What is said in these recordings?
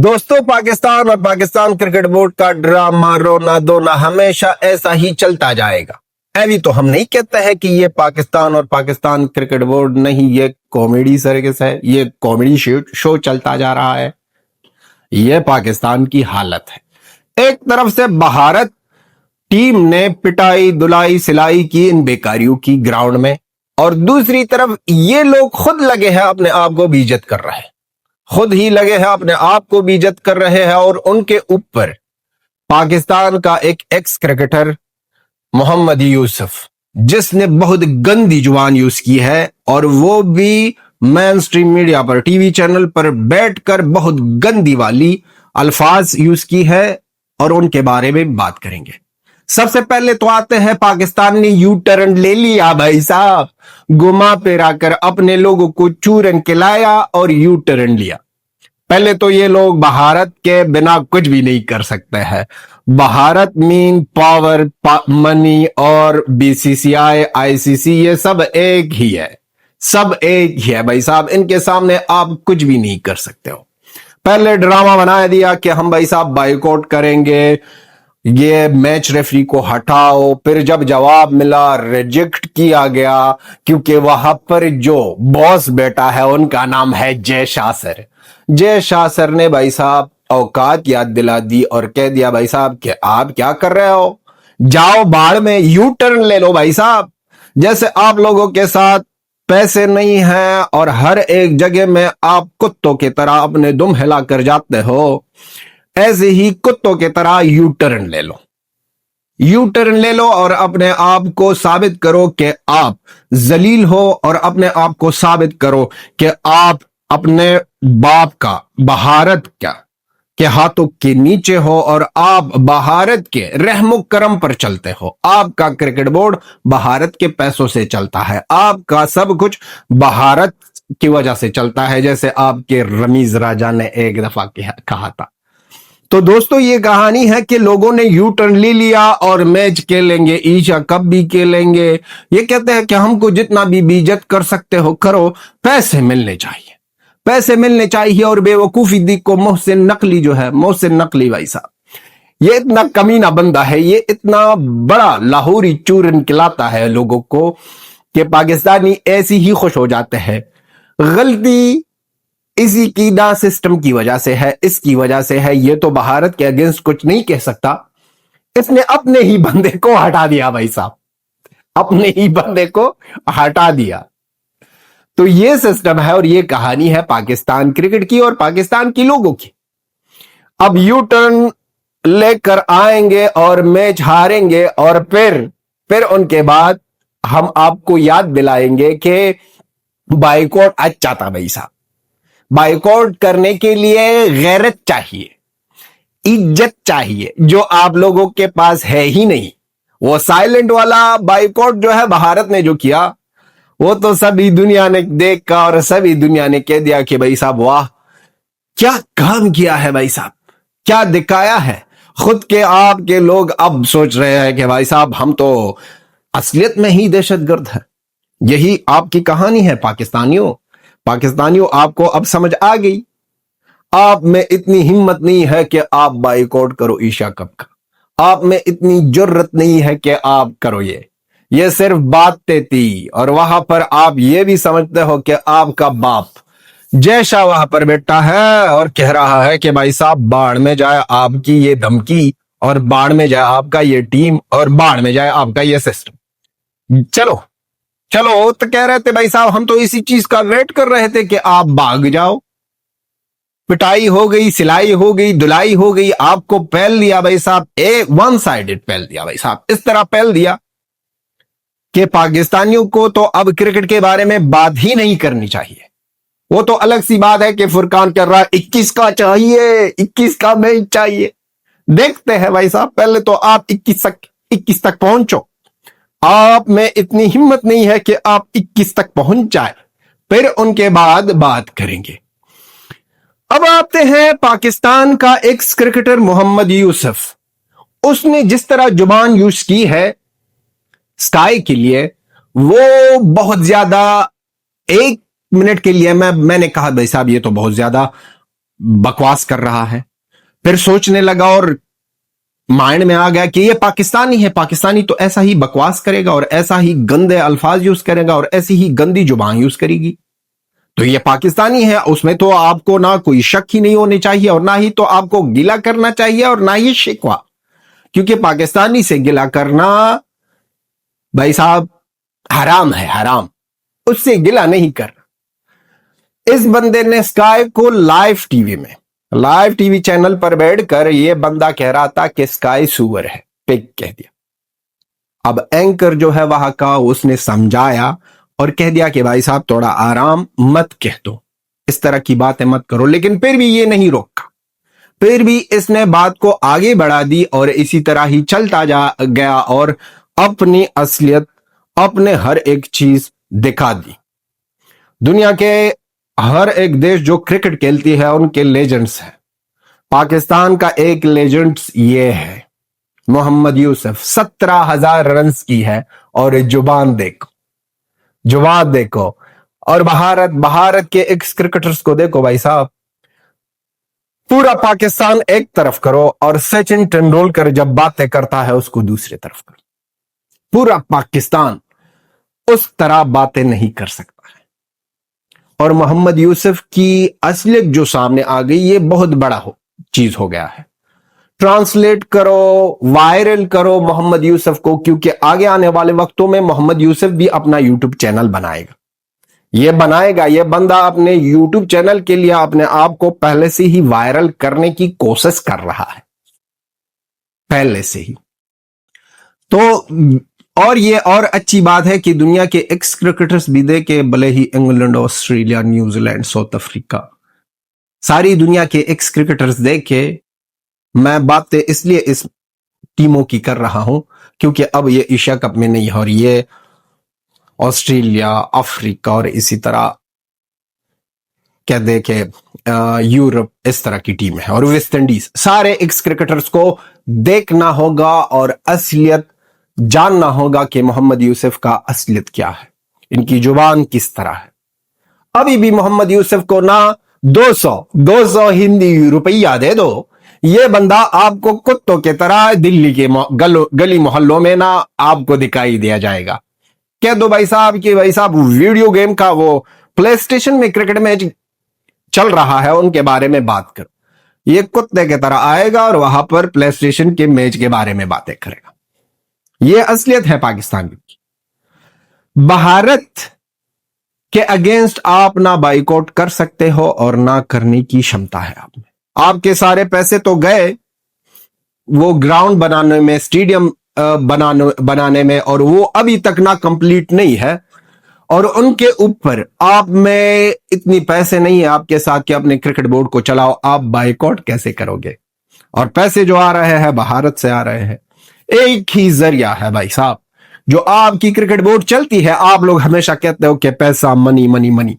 दोस्तों, पाकिस्तान और Pakistan cricket board का ड्रामा रोना धोना हमेशा ऐसा ही चलता जाएगा। अभी तो हम नहीं कहते हैं कि ये पाकिस्तान और पाकिस्तान क्रिकेट बोर्ड नहीं, ये कॉमेडी सर्कस है, ये कॉमेडी शो चलता जा रहा है। ये पाकिस्तान की हालत है। एक तरफ से भारत टीम ने पिटाई धुलाई सिलाई की इन बेकारियों की ग्राउंड में, और दूसरी तरफ ये लोग खुद लगे हैं अपने आप को बेइज्जत कर रहे हैं, खुद ही लगे हैं अपने आप को बेइज्जत कर रहे हैं। और उनके ऊपर पाकिस्तान का एक एक्स क्रिकेटर मोहम्मद यूसुफ, जिसने बहुत गंदी जुबान यूज की है, और वो भी मेन स्ट्रीम मीडिया पर टीवी चैनल पर बैठकर बहुत गंदी वाली अल्फाज यूज की है, और उनके बारे में बात करेंगे। सबसे पहले तो आते हैं, पाकिस्तान ने यू टर्न ले लिया भाई साहब, घुमा फिरा कर अपने लोगों को चूरन खिलाया और यू टर्न लिया। पहले तो ये लोग भारत के बिना कुछ भी नहीं कर सकते हैं। भारत मीन पावर, मनी और बीसीसीआई, आईसीसी, ये सब एक ही है, सब एक ही है भाई साहब। इनके सामने आप कुछ भी नहीं कर सकते हो। पहले ड्रामा बना दिया कि हम भाई साहब बाइकआउट करेंगे, ये मैच रेफरी को हटाओ। फिर जब जवाब मिला, रिजेक्ट किया गया, क्योंकि वहां पर जो बॉस बेटा है उनका नाम है जय शाह सर। जय शाह सर ने भाई साहब औकात याद दिला दी और कह दिया भाई साहब कि आप क्या कर रहे हो, जाओ बाढ़ में, यू टर्न ले लो भाई साहब। जैसे आप लोगों के साथ पैसे नहीं हैं और हर एक जगह में आप कुत्तों की तरह अपने दुम हिला कर जाते हो, ऐसे ही कुत्तों की तरह यू टर्न ले लो। यू टर्न ले लो और अपने आप को साबित करो कि आप जलील हो, और अपने आप को साबित करो कि आप अपने बाप का, भारत के हाथों के नीचे हो, और आप भारत के रहमो करम पर चलते हो। आपका क्रिकेट बोर्ड भारत के पैसों से चलता है, आपका सब कुछ भारत की वजह से चलता है, जैसे आपके रमीज राजा ने एक दफा कहा था। तो दोस्तों, ये कहानी है कि लोगों ने यू टर्न ले लिया और मैच खेलेंगे, एशिया कप भी खेलेंगे। ये कहते हैं कि हमको जितना भी बेइज्जत कर सकते हो करो, पैसे मिलने चाहिए, पैसे मिलने चाहिए। और बेवकूफी दी को मोहसिन नकली जो है, मोहसिन नकली भाई साहब, ये इतना कमीना बंदा है, ये इतना बड़ा लाहौरी चूरन खिलाता है लोगों को कि पाकिस्तानी ऐसी ही खुश हो जाते हैं। गलती इसी की ना सिस्टम की वजह से है, इसकी वजह से है। ये तो भारत के अगेंस्ट कुछ नहीं कह सकता, इसने अपने ही बंदे को हटा दिया भाई साहब, अपने ही बंदे को हटा दिया। तो ये सिस्टम है और ये कहानी है पाकिस्तान क्रिकेट की और पाकिस्तान की लोगों की। अब यू टर्न लेकर आएंगे और मैच हारेंगे, और फिर उनके बाद हम आपको याद दिलाएंगे कि बाइकआउट अच्छा था भाई साहब। बाइकआउट करने के लिए गैरत चाहिए, इज्जत चाहिए, जो आप लोगों के पास है ही नहीं। वो साइलेंट वाला बाइकआउट जो है भारत ने जो किया, वो तो सभी दुनिया ने देखा और सभी दुनिया ने कह दिया कि भाई साहब वाह, क्या काम किया है भाई साहब, क्या दिखाया है। खुद के आप के लोग अब सोच रहे हैं कि भाई साहब हम तो असलियत में ही दहशतगर्द है। यही आपकी कहानी है पाकिस्तानियों। पाकिस्तानियों, आपको अब समझ आ गई, आप में इतनी हिम्मत नहीं है कि आप बाइकआउट करो एशिया कप का, आप में इतनी जरूरत नहीं है कि आप करो ये सिर्फ बातें थी। और वहां पर आप ये भी समझते हो कि आपका बाप जय शाह वहां पर बैठा है और कह रहा है कि भाई साहब बाढ़ में जाए आपकी ये धमकी, और बाढ़ में जाए आपका ये टीम, और बाढ़ में जाए आपका ये सिस्टम। चलो तो कह रहे थे भाई साहब, हम तो इसी चीज का वेट कर रहे थे कि आप भाग जाओ। पिटाई हो गई, सिलाई हो गई, धुलाई हो गई, आपको पहल दिया भाई साहब, वन साइडेड पहल दिया भाई साहब। इस तरह पहल दिया कि पाकिस्तानियों को तो अब क्रिकेट के बारे में बात ही नहीं करनी चाहिए। वो तो अलग सी बात है कि फुरकान कर रहा है 21 का चाहिए, 21 का मैच चाहिए। देखते हैं भाई साहब, पहले तो आप 21 तक पहुंचो। आप में इतनी हिम्मत नहीं है कि आप 21 तक पहुंच जाए, फिर उनके बाद बात करेंगे। अब आते हैं पाकिस्तान का एक्स क्रिकेटर मोहम्मद यूसुफ। उसने जिस तरह जुबान यूज की है स्काई के लिए, वो बहुत ज्यादा, एक मिनट के लिए मैंने कहा भाई साहब ये तो बहुत ज्यादा बकवास कर रहा है। फिर सोचने लगा और माइंड में आ गया कि ये पाकिस्तानी है, पाकिस्तानी तो ऐसा ही बकवास करेगा और ऐसा ही गंदे अल्फाज यूज करेगा और ऐसी ही गंदी जुबान यूज करेगी, तो ये पाकिस्तानी है। उसमें तो आपको ना कोई शक ही नहीं होनी चाहिए और ना ही तो आपको गिला करना चाहिए और ना ही शिकवा, क्योंकि पाकिस्तानी से गिला करना भाई साहब हराम है, हराम। उससे गिला नहीं करना। इस बंदे ने स्काई को लाइव टीवी चैनल पर बैठकर यह बंदा कह रहा था कि स्काई सुअर है, पिग कह दिया। अब एंकर जो है वहां का, उसने समझाया और कह दिया कि भाई साहब थोड़ा आराम मत कह दो, इस तरह की बातें मत करो, लेकिन फिर भी ये नहीं रोका। फिर भी इसने बात को आगे बढ़ा दी और इसी तरह ही चलता जा गया और अपनी असलियत, अपने हर एक चीज दिखा दी। दुनिया के हर एक देश जो क्रिकेट खेलती है उनके लेजेंड्स हैं। पाकिस्तान का एक लेजेंड्स ये है मोहम्मद यूसुफ, 17,000 रन की है और जुबान देखो। और भारत के एक्स क्रिकेटर्स को देखो भाई साहब। पूरा पाकिस्तान एक तरफ करो और सचिन तेंदुलकर जब बातें करता है उसको दूसरी तरफ करो। पूरा पाकिस्तान उस तरह बातें नहीं कर सकता है। और मोहम्मद यूसुफ की असलियत जो सामने आ गई, ये बहुत बड़ा चीज हो गया है। ट्रांसलेट करो, वायरल करो मोहम्मद यूसुफ को, क्योंकि आगे आने वाले वक्तों में मोहम्मद यूसुफ भी अपना यूट्यूब चैनल बनाएगा। ये बंदा अपने यूट्यूब चैनल के लिए अपने आप को पहले से ही वायरल करने की कोशिश कर रहा है, पहले से ही। तो और ये और अच्छी बात है कि दुनिया के एक्स क्रिकेटर्स भी देखे, भले ही England, Australia, New Zealand, South Africa, सारी दुनिया के एक्स क्रिकेटर्स देखे। मैं बातें इसलिए इस टीमों की कर रहा हूं क्योंकि अब ये एशिया कप में नहीं है और ये ऑस्ट्रेलिया, अफ्रीका और इसी तरह क्या देखे यूरोप, इस तरह की टीम है और वेस्ट इंडीज। सारे एक्स क्रिकेटर्स को देखना होगा और असलियत जानना होगा कि मोहम्मद यूसुफ का असलियत क्या है, इनकी जुबान किस तरह है। अभी भी मोहम्मद यूसुफ को ना 200 हिंदी रुपया दे दो, ये बंदा आपको कुत्तों की तरह दिल्ली के गली मोहल्लों में ना आपको दिखाई दिया जाएगा। कह दो भाई साहब कि भाई साहब वीडियो गेम का वो प्ले स्टेशन में क्रिकेट मैच चल रहा है, उनके बारे में बात करो। ये कुत्ते की तरह आएगा और वहां पर प्ले स्टेशन के मैच के बारे में बातें करेगा। ये असलियत है पाकिस्तान की। भारत के अगेंस्ट आप ना बाइकआउट कर सकते हो और ना करने की क्षमता है आप में। आपके सारे पैसे तो गए वो ग्राउंड बनाने में, स्टेडियम बनाने में, और वो अभी तक ना कंप्लीट नहीं है। और उनके ऊपर आप में इतनी पैसे नहीं है आपके साथ कि अपने क्रिकेट बोर्ड को चलाओ। आप बाइकआउट कैसे करोगे? और पैसे जो आ रहे हैं भारत से आ रहे हैं। एक ही जरिया है भाई साहब जो आपकी क्रिकेट बोर्ड चलती है। आप लोग हमेशा कहते हो कि पैसा, मनी मनी मनी।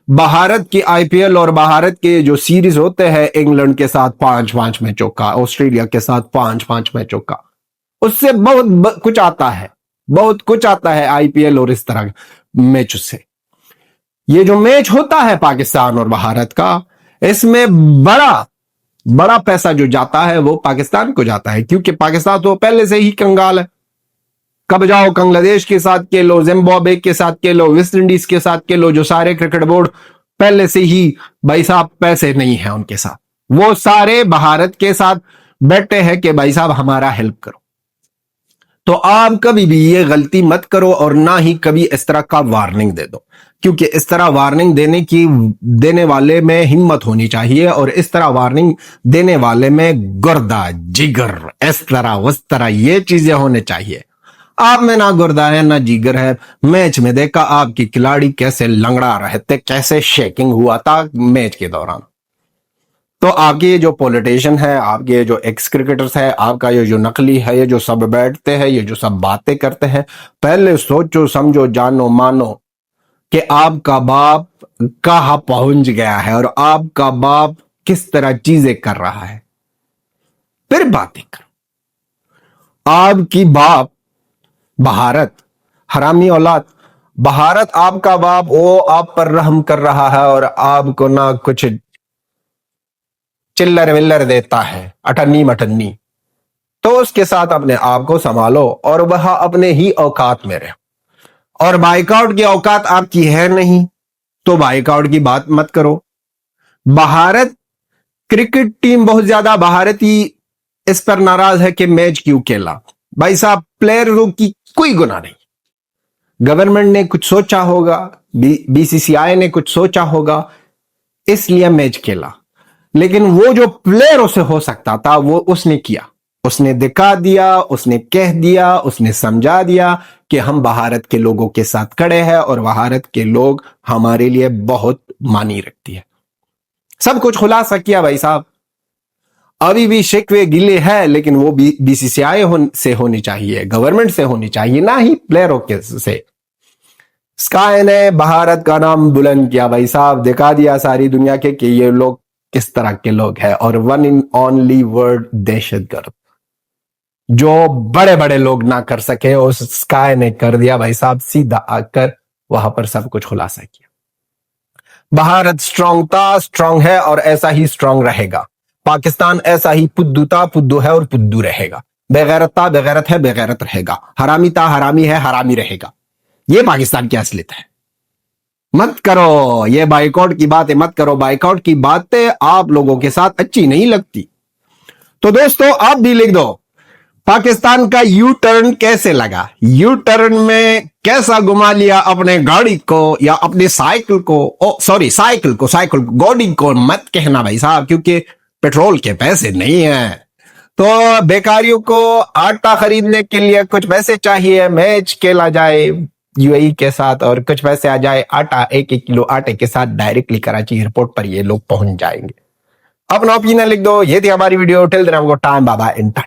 भारत की आईपीएल और भारत के जो सीरीज होते हैं, इंग्लैंड के साथ 5-5 मैचों का, ऑस्ट्रेलिया के साथ 5-5 मैचों का, उससे बहुत कुछ आता है, बहुत कुछ आता है आईपीएल और इस तरह मैच से। ये जो मैच होता है पाकिस्तान और भारत का, इसमें बड़ा पैसा जो जाता है वो पाकिस्तान को जाता है, क्योंकि पाकिस्तान तो पहले से ही कंगाल है। कब जाओ बांग्लादेश के साथ के लो, जिम्बाब्वे के साथ के लो, वेस्ट इंडीज के साथ के लो, जो सारे क्रिकेट बोर्ड पहले से ही भाई साहब पैसे नहीं है उनके साथ, वो सारे भारत के साथ बैठे हैं कि भाई साहब हमारा हेल्प करो। तो आप कभी भी ये गलती मत करो और ना ही कभी इस तरह का वार्निंग दे दो, क्योंकि इस तरह वार्निंग देने वाले में हिम्मत होनी चाहिए और इस तरह वार्निंग देने वाले में गुर्दा, जिगर, इस तरह उस तरह ये चीजें होने चाहिए। आप में ना गुर्दा है ना जिगर है। मैच में देखा आपकी खिलाड़ी कैसे लंगड़ा रहे थे, कैसे शेकिंग हुआ था मैच के दौरान। तो आपके ये जो पॉलिटिशियन है, आपके जो एक्स क्रिकेटर्स है, आपका ये जो नकली है, ये जो सब बैठते हैं, ये जो सब बातें करते हैं, पहले सोचो, समझो, जानो, मानो कि आपका बाप कहां पहुंच गया है और आपका बाप किस तरह चीजें कर रहा है, फिर बातें करो। आपकी बाप भारत, हरामी औलाद, भारत आपका बाप, वो आप पर रहम कर रहा है और आपको ना कुछ चिल्लर विल्लर देता है, अटन्नी मटन्नी, तो उसके साथ अपने आप को संभालो और वह अपने ही औकात में रहो। और बाइकआउट की औकात आपकी है नहीं तो बाइकआउट की बात मत करो। भारत क्रिकेट टीम बहुत ज्यादा भारतीय इस पर नाराज है कि मैच क्यों खेला। भाई साहब, प्लेयरों की कोई गुनाह नहीं। गवर्नमेंट ने कुछ सोचा होगा, बीसीसीआई ने कुछ सोचा होगा, इसलिए मैच खेला। लेकिन वो जो प्लेयरों से हो सकता था वो उसने किया, उसने दिखा दिया, उसने कह दिया, उसने समझा दिया कि हम भारत के लोगों के साथ खड़े हैं और भारत के लोग हमारे लिए बहुत मानी रखती है। सब कुछ खुलासा किया भाई साहब। अभी भी शिकवे गिले है, लेकिन वो बीसीसीआई से होनी चाहिए, गवर्नमेंट से होनी चाहिए, ना ही प्लेयरों के से। स्काई ने भारत का नाम बुलंद किया भाई साहब, दिखा दिया सारी दुनिया के कि ये लोग किस तरह के लोग हैं। और वन इन ओनली वर्ड दहशतगर्द, जो बड़े बड़े लोग ना कर सके उस स्काई ने कर दिया भाई साहब। सीधा आकर वहां पर सब कुछ खुलासा किया। भारत स्ट्रांग था, स्ट्रांग है और ऐसा ही स्ट्रांग रहेगा। पाकिस्तान ऐसा ही पुद्दू था, पुद्दू है और पुद्दू रहेगा। बेगैरत था, बेगैरत है, बेगैरत रहेगा। हरामी था, हरामी है, हरामी रहेगा। ये पाकिस्तान की असलियत है। मत करो ये बाइकआउट की बातें, मत करो। बाइकआउट की बातें आप लोगों के साथ अच्छी नहीं लगती। तो दोस्तों, आप भी लिख दो पाकिस्तान का यू टर्न कैसे लगा, यू टर्न में कैसा घुमा लिया अपने गाड़ी को या अपने साइकिल को। साइकिल को गाड़ी को मत कहना भाई साहब, क्योंकि पेट्रोल के पैसे नहीं है। तो बेकारियों को आटा खरीदने के लिए कुछ पैसे चाहिए, मैच खेला जाए यूएई के साथ और कुछ पैसे आ जाए, आटा 1-1 किलो आटे के साथ डायरेक्टली कराची एयरपोर्ट पर ये लोग पहुंच जाएंगे। अपना ओपिनियन लिख दो। ये थी हमारी video. Till then time, bye bye.